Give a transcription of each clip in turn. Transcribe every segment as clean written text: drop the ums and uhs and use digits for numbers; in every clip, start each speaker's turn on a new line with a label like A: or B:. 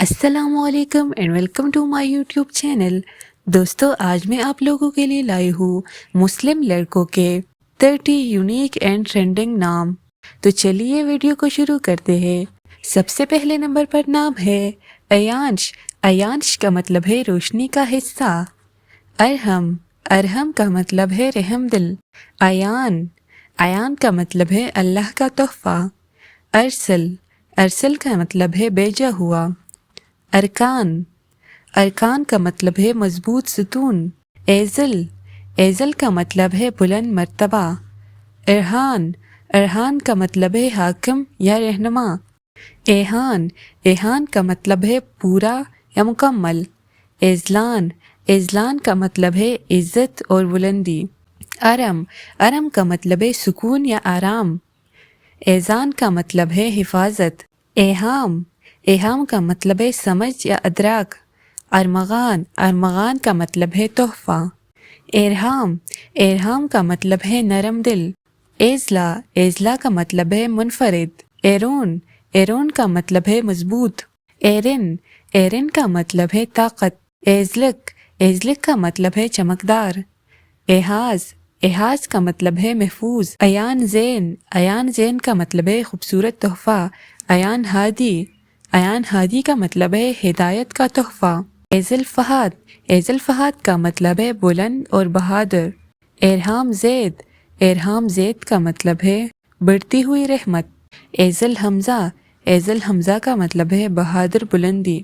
A: السلام علیکم and welcome to my YouTube channel. دوستو، آج میں آپ لوگوں کے لیے لائی ہوں مسلم لڑکوں کے 30 یونیک اینڈ ٹرینڈنگ نام۔ تو چلیے ویڈیو کو شروع کرتے ہیں۔ سب سے پہلے نمبر پر نام ہے ایانش۔ ایانش کا مطلب ہے روشنی کا حصہ۔ ارحم۔ ارحم کا مطلب ہے رحم دل۔ ایان۔ ایان کا مطلب ہے اللہ کا تحفہ۔ ارسل۔ ارسل کا مطلب ہے بھیجا ہوا۔ ارکان۔ ارکان کا مطلب ہے مضبوط ستون۔ ایزل۔ ایزل کا مطلب ہے بلند مرتبہ۔ ارحان۔ ارحان کا مطلب ہے حاکم یا رہنما۔ ایحان۔ ایحان کا مطلب ہے پورا یا مکمل۔ ایزلان۔ ایزلان کا مطلب ہے عزت اور بلندی۔ ارم۔ ارم کا مطلب ہے سکون یا آرام۔ ایزان کا مطلب ہے حفاظت۔ ایہام۔ ایہام کا مطلب ہے سمجھ یا ادراک۔ ارمغان۔ ارمغان کا مطلب ہے تحفہ۔ ارحام۔ ارحام کا مطلب ہے نرم دل۔ ایزلا۔ ایزلا کا مطلب ہے منفرد۔ ایرون۔ ایرون کا مطلب ہے مضبوط۔ ایرن۔ ایرن کا مطلب ہے طاقت۔ ایزلک۔ ایزلک کا مطلب ہے چمکدار۔ ایحاز۔ ایحاز کا مطلب ہے محفوظ۔ ایان زین۔ ایان زین کا مطلب ہے خوبصورت تحفہ۔ ایان ہادی۔ ایان ہادی کا مطلب ہے ہدایت کا تحفہ۔ ایزل فہد۔ ایزل فہد کا مطلب ہے بلند اور بہادر۔ ارحام زید۔ ارحام زید کا مطلب ہے بڑھتی ہوئی رحمت۔ ایزل حمزہ۔ ایزل حمزہ کا مطلب ہے بہادر بلندی۔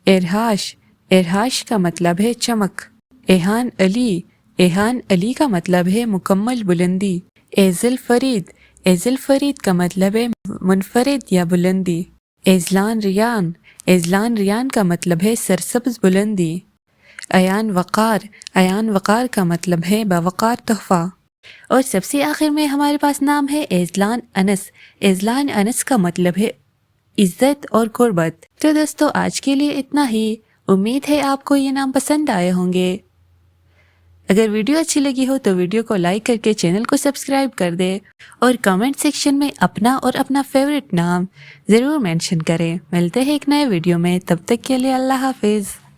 A: ارہاش۔ ارہاش کا مطلب ہے چمک۔ ایحان علی۔ ایحان علی کا مطلب ہے مکمل بلندی۔ ایزل فرید۔ ایزل فرید کا مطلب ہے منفرد یا بلندی۔ ایزلان ریان۔ ایزلان ریان کا مطلب ہے سرسبز بلندی۔ ایان وقار۔ ایان وقار کا مطلب ہے باوقار تحفہ۔ اور سب سے آخر میں ہمارے پاس نام ہے ایزلان انس۔ ایزلان انس کا مطلب ہے عزت اور قربت۔ تو دوستو، آج کے لیے اتنا ہی۔ امید ہے آپ کو یہ نام پسند آئے ہوں گے۔ اگر ویڈیو اچھی لگی ہو تو ویڈیو کو لائک کر کے چینل کو سبسکرائب کر دے اور کمنٹ سیکشن میں اپنا فیورٹ نام ضرور مینشن کریں۔ ملتے ہیں ایک نئے ویڈیو میں، تب تک کے لیے اللہ حافظ۔